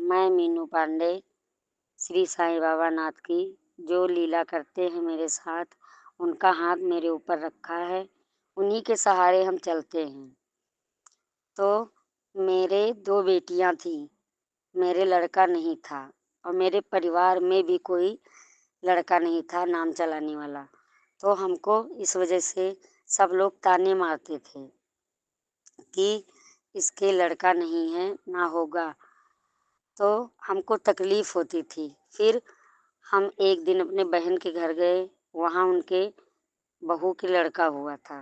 मैं मीनू पांडे श्री साईं बाबा नाथ की जो लीला करते हैं मेरे साथ, उनका हाथ मेरे ऊपर रखा है, उन्हीं के सहारे हम चलते हैं। तो मेरे 2 बेटियाँ थीं, मेरे लड़का नहीं था और मेरे परिवार में भी कोई लड़का नहीं था नाम चलाने वाला। तो हमको इस वजह से सब लोग ताने मारते थे कि इसके लड़का नहीं है, ना होगा। तो हमको तकलीफ़ होती थी। फिर हम एक दिन अपने बहन के घर गए, वहाँ उनके बहू के लड़का हुआ था।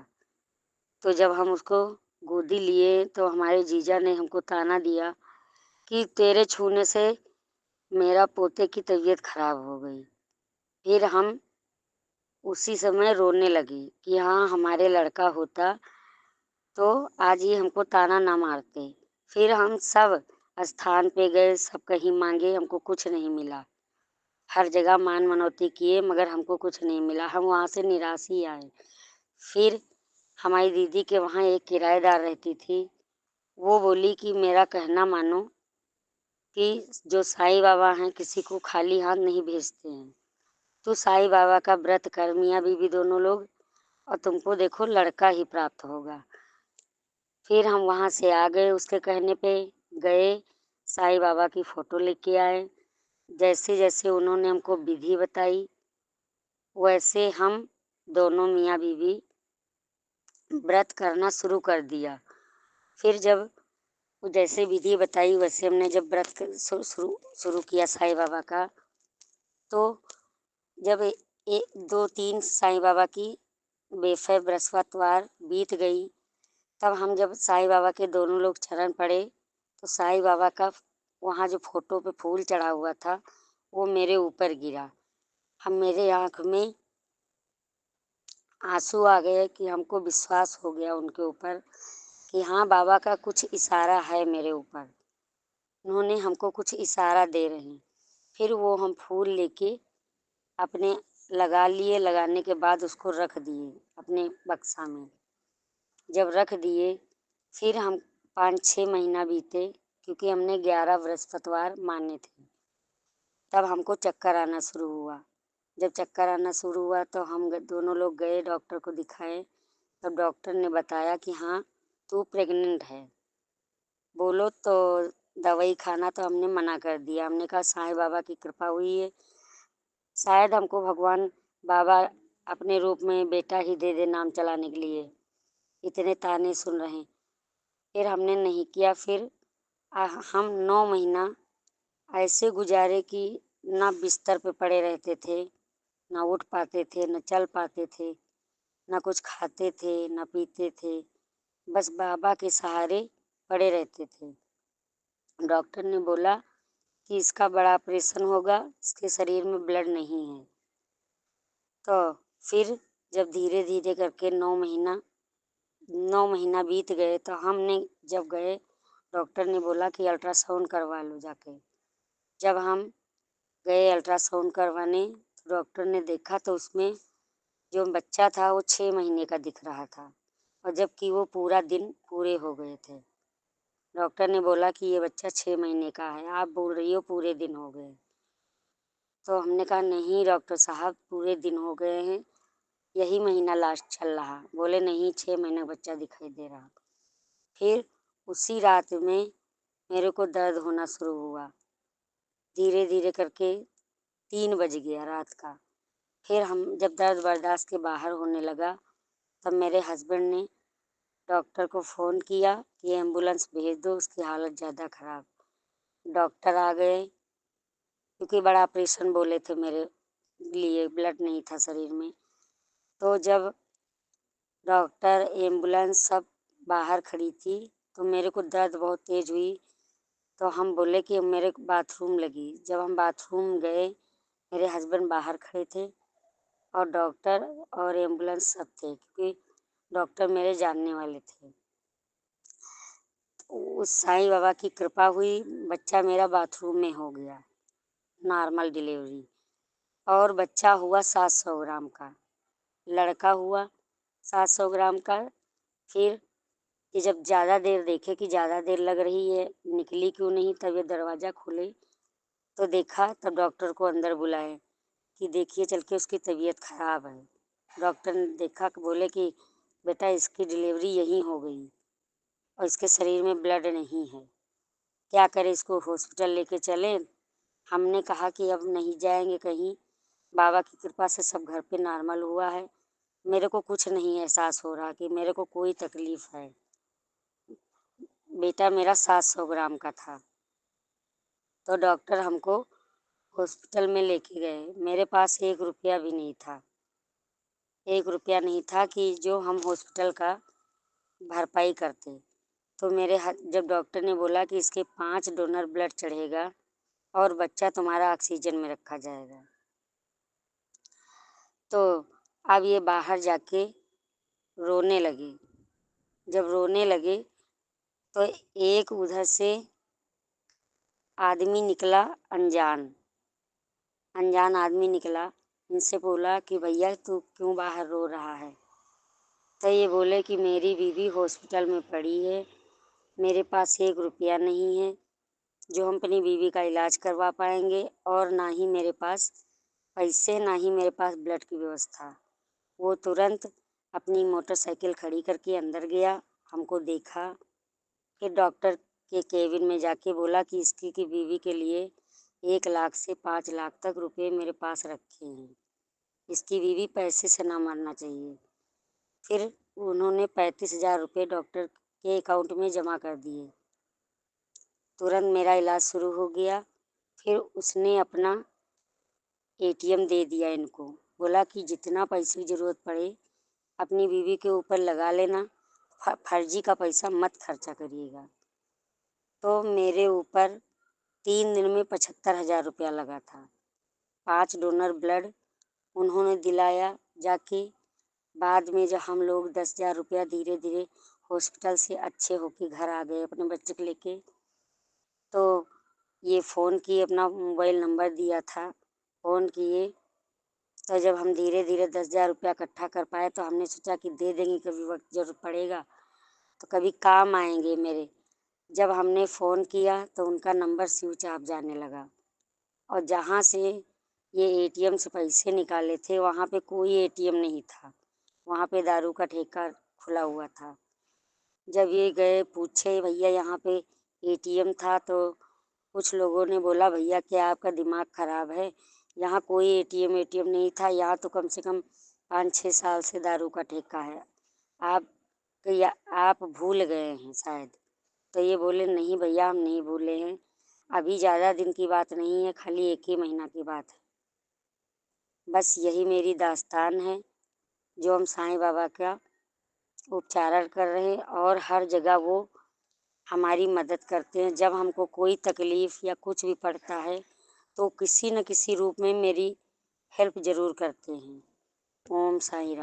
तो जब हम उसको गोदी लिए तो हमारे जीजा ने हमको ताना दिया कि तेरे छूने से मेरा पोते की तबीयत खराब हो गई। फिर हम उसी समय रोने लगे कि हाँ, हमारे लड़का होता तो आज ये हमको ताना ना मारते। फिर हम सब स्थान पे गए, सब कहीं माँगे, हमको कुछ नहीं मिला। हर जगह मान मनौती किए मगर हमको कुछ नहीं मिला। हम वहाँ से निराश ही आए। फिर हमारी दीदी के वहाँ एक किराएदार रहती थी। वो बोली कि मेरा कहना मानो कि जो साईं बाबा हैं किसी को खाली हाथ नहीं भेजते हैं। तू साईं बाबा का व्रत कर मियाँ-बीवी दोनों लोग और तुमको देखो लड़का ही प्राप्त होगा। फिर हम वहाँ से आ गए उसके कहने पे, गए साईं बाबा की फ़ोटो लेके आए। जैसे-जैसे उन्होंने हमको विधि बताई, वैसे हम दोनों मियाँ-बीवी व्रत करना शुरू कर दिया। फिर जब वो जैसे विधि बताई वैसे हमने जब व्रत क शुरू शुरू किया साईं बाबा का, तो जब 2-3 साईं बाबा की बेफ़े बृहस्पतिवार बीत गई, तब हम जब साईं बाबा के दोनों लोग चरण पड़े, तो साईं बाबा का वहाँ जो फ़ोटो पे फूल चढ़ा हुआ था, वो मेरे ऊपर गिरा। अब मेरे आँख में आँसू आ गए कि हमको विश्वास हो गया उनके ऊपर कि हाँ, बाबा का कुछ इशारा है मेरे ऊपर। उन्होंने हमको कुछ इशारा दे रहे हैं। फिर वो हम फूल लेके अपने लगा लिए, लगाने के बाद उसको रख दिए अपने बक्सा में। जब रख दिए, फिर हम 5-6 महीना बीते क्योंकि हमने 11 बृहस्पतिवार माने थे। तब हमको चक्कर आना शुरू हुआ। जब चक्कर आना शुरू हुआ तो हम दोनों लोग गए डॉक्टर को दिखाए। तब डॉक्टर ने बताया कि हाँ, तू प्रेग्नेंट है। बोलो तो दवाई खाना तो हमने मना कर दिया। हमने कहा साईं बाबा की कृपा हुई है। शायद हमको भगवान बाबा अपने रूप में बेटा ही दे दे नाम चलाने के लिए। इतने ताने सुन रहे हैं। फिर हमने नहीं किया। फिर हम 9 महीना ऐसे गुजारे कि ना बिस्तर पे पड़े रहते थे, ना उठ पाते थे, ना चल पाते थे, ना कुछ खाते थे, ना पीते थे। बस बाबा के सहारे पड़े रहते थे। डॉक्टर ने बोला कि इसका बड़ा ऑपरेशन होगा, इसके शरीर में ब्लड नहीं है। तो फिर जब धीरे-धीरे करके 9 महीना बीत गए तो हमने जब गए, डॉक्टर ने बोला कि अल्ट्रासाउंड करवा लो जाके। जब हम गए अल्ट्रासाउंड करवाने, तो डॉक्टर ने देखा तो उसमें जो बच्चा था वो 6 महीने का दिख रहा था और जबकि वो पूरा दिन पूरे हो गए थे। डॉक्टर ने बोला कि ये बच्चा 6 महीने का है, आप बोल रही हो पूरे दिन हो गए। तो हमने कहा नहीं डॉक्टर साहब पूरे दिन हो गए हैं, यही महीना लास्ट चल रहा। बोले नहीं 6 महीने का बच्चा दिखाई दे रहा। फिर उसी रात में मेरे को दर्द होना शुरू हुआ। धीरे-धीरे करके 3 बज गया रात का। फिर हम जब दर्द बर्दाश्त के बाहर होने लगा, तब मेरे हस्बैंड ने डॉक्टर को फ़ोन किया कि एम्बुलेंस भेज दो, उसकी हालत ज़्यादा ख़राब। डॉक्टर आ गए क्योंकि बड़ा ऑपरेशन बोले थे मेरे लिए, ब्लड नहीं था शरीर में। तो जब डॉक्टर, एम्बुलेंस सब बाहर खड़ी थी, तो मेरे को दर्द बहुत तेज़ हुई, तो हम बोले कि मेरे को बाथरूम लगी। जब हम बाथरूम गए, मेरे हस्बैंड बाहर खड़े थे और डॉक्टर और एम्बुलेंस सब थे क्योंकि डॉक्टर मेरे जानने वाले थे। उस साईं बाबा की कृपा हुई, बच्चा मेरा बाथरूम में हो गया, नॉर्मल डिलीवरी और बच्चा हुआ 700 ग्राम का, लड़का हुआ 700 ग्राम का। फिर कि जब ज़्यादा देर देखे कि ज़्यादा देर लग रही है, निकली क्यों नहीं, तब ये दरवाज़ा खोले तो देखा, तब डॉक्टर को अंदर बुलाए कि देखिए चल के उसकी तबीयत ख़राब है। डॉक्टर ने देखा कि बोले कि बेटा इसकी डिलीवरी यहीं हो गई और इसके शरीर में ब्लड नहीं है, क्या करें, इसको हॉस्पिटल लेके चलें। हमने कहा कि अब नहीं जाएंगे कहीं, बाबा की कृपा से सब घर पे नॉर्मल हुआ है। मेरे को कुछ नहीं एहसास हो रहा कि मेरे को कोई तकलीफ़ है। बेटा मेरा 700 ग्राम का था। तो डॉक्टर हमको हॉस्पिटल में लेके गए। मेरे पास 1 रुपया भी नहीं था। 1 रुपया नहीं था कि जो हम हॉस्पिटल का भरपाई करते। तो मेरे जब डॉक्टर ने बोला कि इसके 5 डोनर ब्लड चढ़ेगा और बच्चा तुम्हारा ऑक्सीजन में रखा जाएगा। तो अब ये बाहर जाके रोने लगे। जब रोने लगे तो एक उधर से आदमी निकला, अनजान आदमी निकला। इनसे बोला कि भैया तू क्यों बाहर रो रहा है। तो ये बोले कि मेरी बीवी हॉस्पिटल में पड़ी है, मेरे पास 1 रुपया नहीं है जो हम अपनी बीवी का इलाज करवा पाएंगे, और ना ही मेरे पास पैसे, ना ही मेरे पास ब्लड की व्यवस्था। वो तुरंत अपनी मोटरसाइकिल खड़ी करके अंदर गया, हमको देखा, फिर डॉक्टर के केबिन में जाके बोला कि इसकी की बीवी के लिए 1 लाख से 5 लाख तक रुपए मेरे पास रखे हैं, इसकी बीवी पैसे से ना मरना चाहिए। फिर उन्होंने 35,000 रुपये डॉक्टर के अकाउंट में जमा कर दिए। तुरंत मेरा इलाज शुरू हो गया। फिर उसने अपना एटीएम दे दिया इनको, बोला कि जितना पैसे की ज़रूरत पड़े अपनी बीवी के ऊपर लगा लेना, फर्जी का पैसा मत खर्चा करिएगा। तो मेरे ऊपर 3 दिन में 75,000 रुपया लगा था। 5 डोनर ब्लड उन्होंने दिलाया जाके। बाद में जब हम लोग 10,000 रुपया धीरे धीरे हॉस्पिटल से अच्छे होके घर आ गए अपने बच्चे को लेके, तो ये फ़ोन किए, अपना मोबाइल नंबर दिया था, फ़ोन किए। तो जब हम धीरे धीरे 10,000 रुपया इकट्ठा कर पाए तो हमने सोचा कि दे देंगे, कभी वक्त ज़रूरत पड़ेगा तो कभी काम आएंगे मेरे। जब हमने फ़ोन किया तो उनका नंबर स्विच ऑफ जाने लगा, और जहाँ से ये एटीएम से पैसे निकाले थे वहाँ पे कोई एटीएम नहीं था, वहाँ पे दारू का ठेका खुला हुआ था। जब ये गए पूछे भैया यहाँ पे एटीएम था, तो कुछ लोगों ने बोला भैया क्या आपका दिमाग ख़राब है, यहाँ कोई एटीएम नहीं था, यहाँ तो कम से कम 5-6 साल से दारू का ठेका है, आप या आप भूल गए हैं शायद। तो ये बोले नहीं भैया हम नहीं भूले हैं, अभी ज़्यादा दिन की बात नहीं है, खाली 1 ही महीना की बात है। बस यही मेरी दास्तान है जो हम साईं बाबा का उपचारण कर रहे हैं, और हर जगह वो हमारी मदद करते हैं। जब हमको कोई तकलीफ़ या कुछ भी पड़ता है तो किसी न किसी रूप में मेरी हेल्प ज़रूर करते हैं। ओम साईं राम।